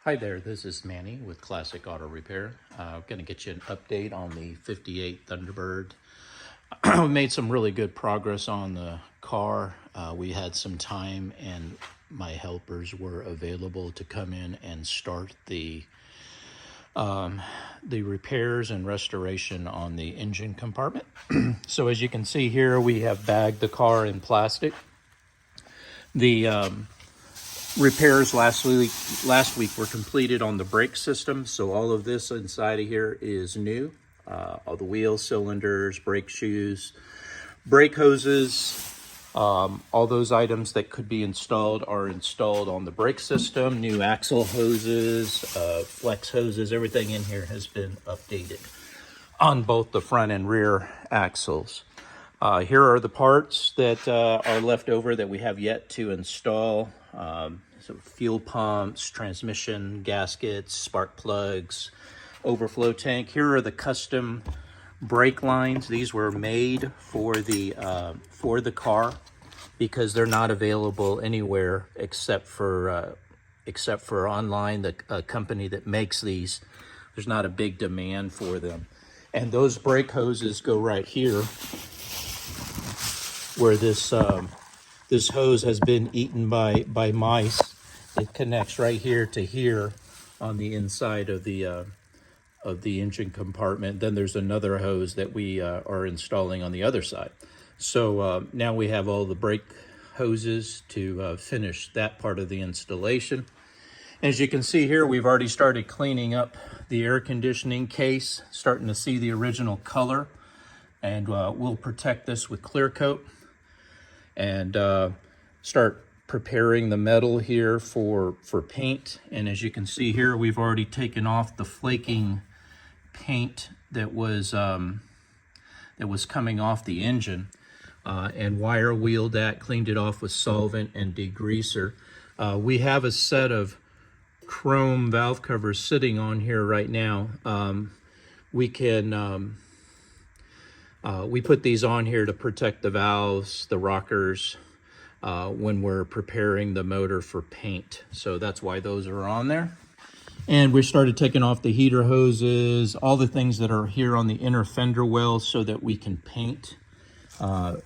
Hi there, this is Manny with Classic Auto Repair. I'm going to get you an update on the 58 Thunderbird. We made some really good progress on the car. We had some time and my helpers were available to come in and start the repairs and restoration on the engine compartment. So as you can see here, we have bagged the car in plastic. The repairs last week were completed on the brake system, so all of this inside of here is new. All the wheel cylinders, brake shoes, brake hoses, all those items that could be installed are installed on the brake system. New axle hoses, flex hoses, everything in here has been updated on both the front and rear axles. Here are the parts that are left over that we have yet to install. So fuel pumps, transmission, gaskets, spark plugs, overflow tank. Here are the custom brake lines. These were made for the car because they're not available anywhere except for online. The company that makes these, there's not a big demand for them. And those brake hoses go right here, where this hose has been eaten by mice. It connects right here to here on the inside of the engine compartment. Then there's another hose that we are installing on the other side. So now we have all the brake hoses to finish that part of the installation. As you can see here, we've already started cleaning up the air conditioning case, starting to see the original color. And we'll protect this with clear coat and start preparing the metal here for paint. And as you can see here, we've already taken off the flaking paint that was coming off the engine and wire wheeled that, cleaned it off with solvent and degreaser. We have a set of chrome valve covers sitting on here right now. We put these on here to protect the valves, the rockers, when we're preparing the motor for paint. So that's why those are on there. And we started taking off the heater hoses, all the things that are here on the inner fender wells so that we can paint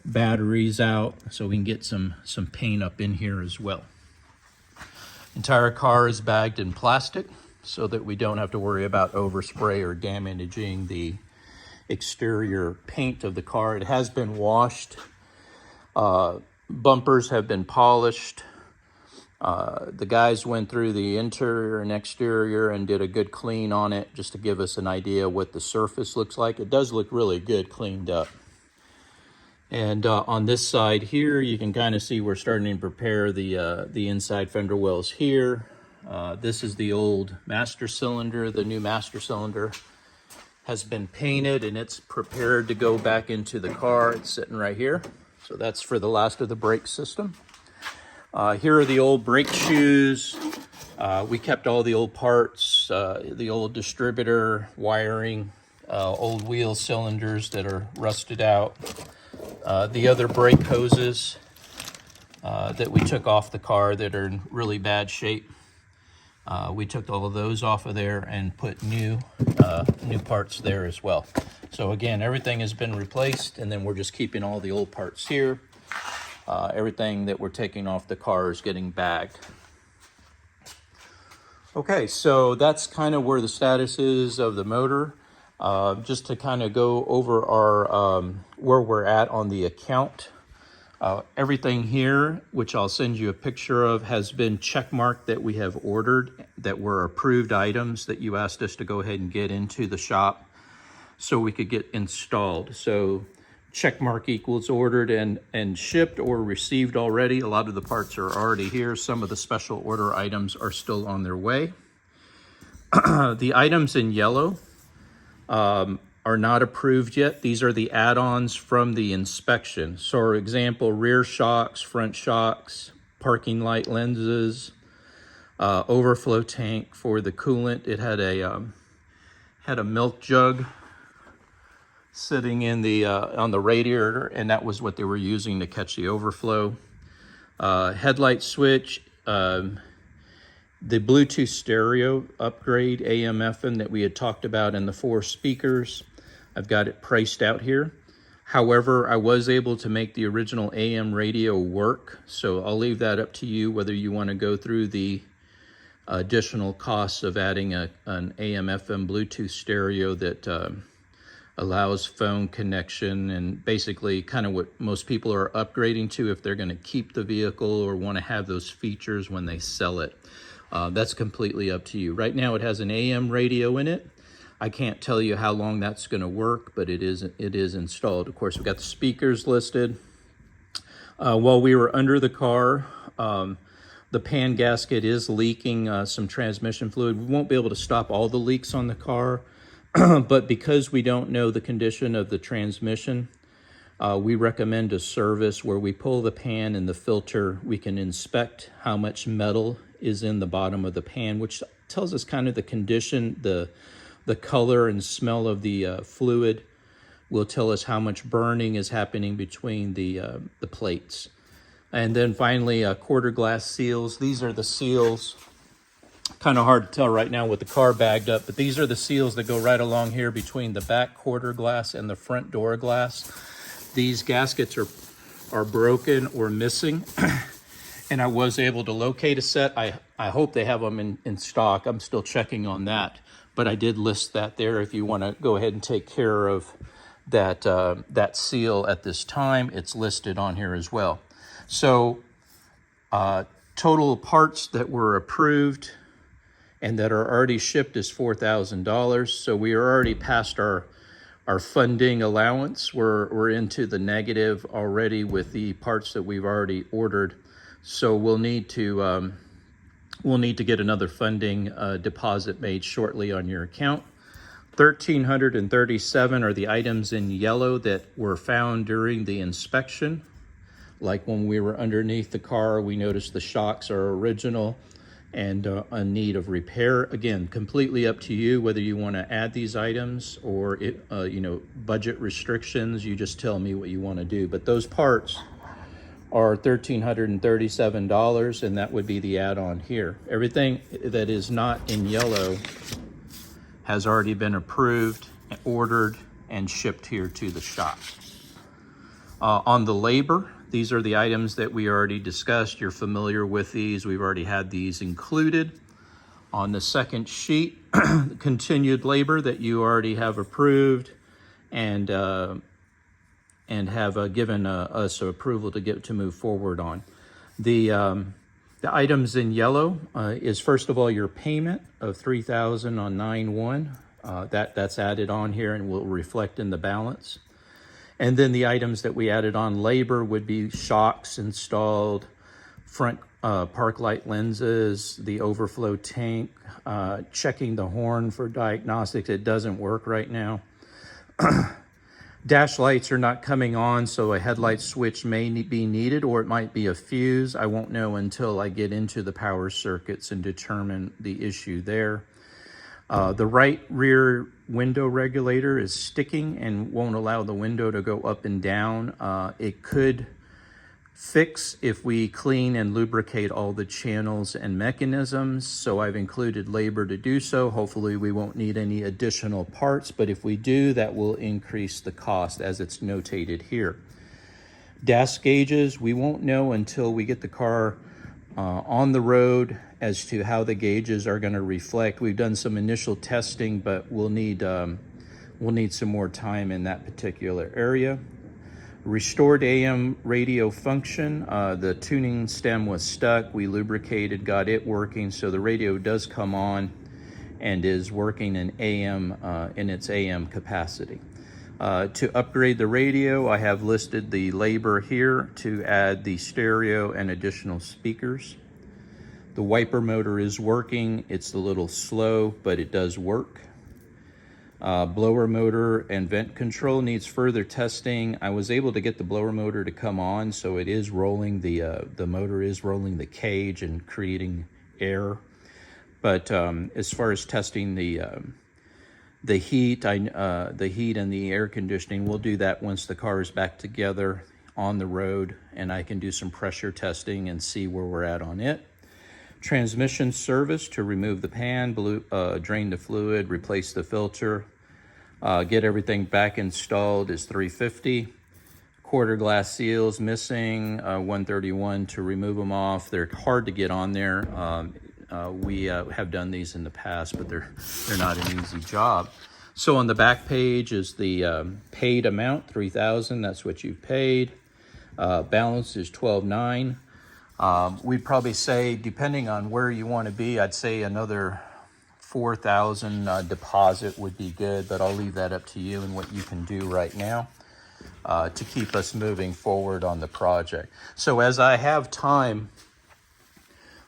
batteries out, so we can get some paint up in here as well. Entire car is bagged in plastic so that we don't have to worry about overspray or damaging the exterior paint of the car. It has been washed. Bumpers have been polished. The guys went through the interior and exterior and did a good clean on it just to give us an idea what the surface looks like. It does look really good cleaned up. And on this side here, you can kind of see we're starting to prepare the inside fender wells here. This is the old master cylinder. The new master cylinder has been painted and it's prepared to go back into the car. It's sitting right here. So that's for the last of the brake system. Here are the old brake shoes. We kept all the old parts, the old distributor wiring, old wheel cylinders that are rusted out. The other brake hoses that we took off the car that are in really bad shape. We took all of those off of there and put new parts there as well. So again, everything has been replaced, and then we're just keeping all the old parts here. Everything that we're taking off the car is getting bagged. Okay, so that's kind of where the status is of the motor. Just to kind of go over our where we're at on the account. Everything here, which I'll send you a picture of, has been checkmarked that we have ordered, that were approved items that you asked us to go ahead and get into the shop so we could get installed. So checkmark equals ordered and shipped or received already. A lot of the parts are already here. Some of the special order items are still on their way. The items in yellow are not approved yet. These are the add-ons from the inspection. So for example, rear shocks, front shocks, parking light lenses, overflow tank for the coolant. It had a milk jug sitting in the on the radiator, and that was what they were using to catch the overflow. Headlight switch, The Bluetooth stereo upgrade AM FM that we had talked about in the 4 speakers, I've got it priced out here. However, I was able to make the original AM radio work, so I'll leave that up to you whether you want to go through the additional costs of adding an AM FM Bluetooth stereo that allows phone connection and basically kind of what most people are upgrading to if they're going to keep the vehicle or want to have those features when they sell it. That's completely up to you. Right now it has an AM radio in it. I can't tell you how long that's going to work, but it is installed. Of course, we've got the speakers listed. While we were under the car, the pan gasket is leaking some transmission fluid. We won't be able to stop all the leaks on the car, but because we don't know the condition of the transmission, we recommend a service where we pull the pan and the filter. We can inspect how much metal is in the bottom of the pan, which tells us kind of the condition, the color and smell of the fluid will tell us how much burning is happening between the plates. And then finally, quarter glass seals. These are the seals. Kind of hard to tell right now with the car bagged up, but these are the seals that go right along here between the back quarter glass and the front door glass. These gaskets are broken or missing, and I was able to locate a set. I hope they have them in stock. I'm still checking on that, but I did list that there if you want to go ahead and take care of that seal at this time. It's listed on here as well. So total parts that were approved and that are already shipped is $4,000. So we are already past our funding allowance. We're into the negative already with the parts that we've already ordered. So we'll need to get another funding deposit made shortly on your account. 1,337 are the items in yellow that were found during the inspection. Like when we were underneath the car, we noticed the shocks are original and in need of repair. Again, completely up to you whether you want to add these items or budget restrictions. You just tell me what you want to do. But those parts are $1,337, and that would be the add-on here. Everything that is not in yellow has already been approved, ordered, and shipped here to the shop. On the labor, these are the items that we already discussed. You're familiar with these. We've already had these included. On the second sheet, continued labor that you already have approved and have given us approval to move forward on. The items in yellow is first of all your payment of $3,000 on 9/1. That's added on here and will reflect in the balance. And then the items that we added on labor would be shocks installed, front park light lenses, the overflow tank, checking the horn for diagnostics. It doesn't work right now. Dash lights are not coming on, so a headlight switch may be needed, or it might be a fuse. I won't know until I get into the power circuits and determine the issue there. The right rear window regulator is sticking and won't allow the window to go up and down. It could fix if we clean and lubricate all the channels and mechanisms, so I've included labor to do so. Hopefully we won't need any additional parts, but if we do, that will increase the cost as it's notated here. DAS gauges, we won't know until we get the car on the road as to how the gauges are going to reflect. We've done some initial testing, but we'll need some more time in that particular area. Restored AM radio function. The tuning stem was stuck. We lubricated, got it working, so the radio does come on and is working in AM in its AM capacity. To upgrade the radio, I have listed the labor here to add the stereo and additional speakers. The wiper motor is working. It's a little slow, but it does work. Blower motor and vent control needs further testing. I was able to get the blower motor to come on, so it is rolling. The motor is rolling the cage and creating air. But as far as testing the heat and the air conditioning, we'll do that once the car is back together on the road, and I can do some pressure testing and see where we're at on it. Transmission service to remove the pan, drain the fluid, replace the filter, get everything back installed is $350. Quarter glass seals missing, $131 to remove them off. They're hard to get on there. We have done these in the past, but they're not an easy job. So on the back page is the paid amount, $3,000. That's what you paid. Balance is $12,900. We'd probably say, depending on where you want to be, I'd say another $4,000 deposit would be good, but I'll leave that up to you and what you can do right now to keep us moving forward on the project. So as I have time,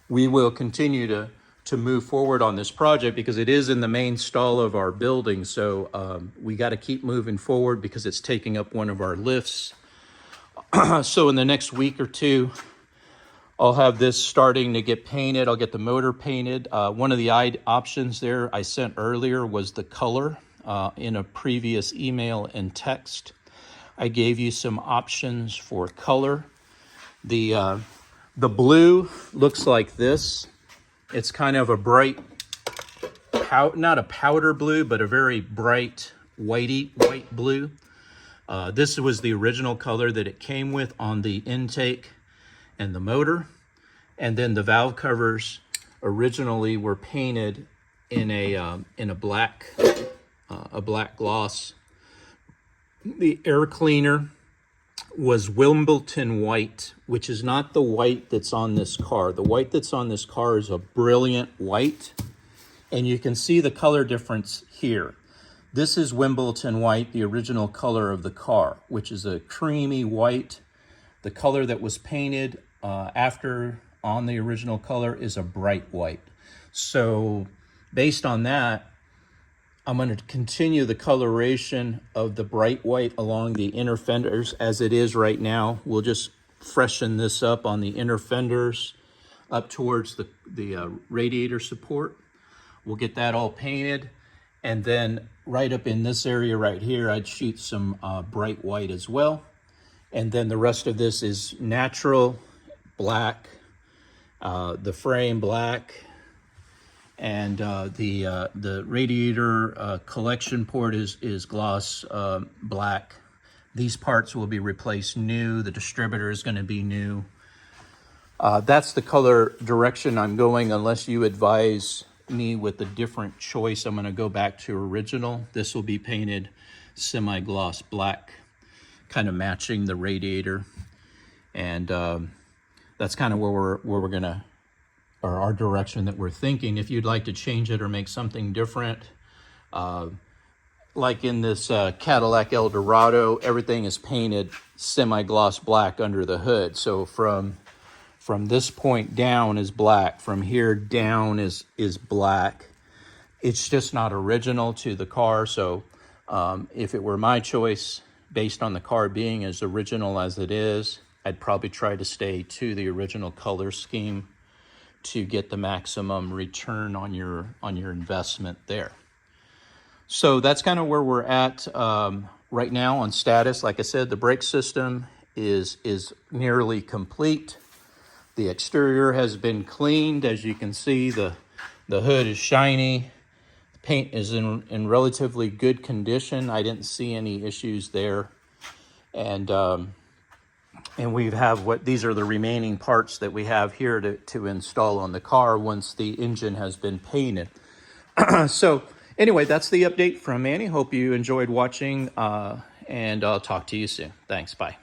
we will continue to move forward on this project because it is in the main stall of our building. So we got to keep moving forward because it's taking up one of our lifts. So in the next week or two, I'll have this starting to get painted. I'll get the motor painted. One of the options there I sent earlier was the color. In a previous email and text, I gave you some options for color. The blue looks like this. It's kind of a bright, not a powder blue, but a very bright white blue. This was the original color that it came with on the intake and the motor. And then the valve covers originally were painted in a black gloss. The air cleaner was Wimbledon white, which is not the white that's on this car. The white that's on this car is a brilliant white, and you can see the color difference here. This is Wimbledon white, the original color of the car, which is a creamy white. The color that was painted after on the original color is a bright white. So based on that, I'm going to continue the coloration of the bright white along the inner fenders as it is right now. We'll just freshen this up on the inner fenders up towards the radiator support. We'll get that all painted. And then right up in this area right here, I'd shoot some bright white as well. And then the rest of this is natural black, the frame black, and the radiator collection port is gloss black. These parts will be replaced new. The distributor is going to be new. That's the color direction I'm going, unless you advise me with a different choice. I'm going to go back to original. This will be painted semi-gloss black, kind of matching the radiator. And that's kind of where we're going to, or our direction that we're thinking. If you'd like to change it or make something different, like in this Cadillac Eldorado, everything is painted semi-gloss black under the hood. So from this point down is black, from here down is black. It's just not original to the car. So if it were my choice, based on the car being as original as it is, I'd probably try to stay to the original color scheme to get the maximum return on your investment there. So that's kind of where we're at right now on status. Like I said, the brake system is nearly complete. The exterior has been cleaned. As you can see, the hood is shiny. The paint is in relatively good condition. I didn't see any issues there. And we have these are the remaining parts that we have here to install on the car once the engine has been painted. So anyway, that's the update from Manny. Hope you enjoyed watching, and I'll talk to you soon. Thanks, bye.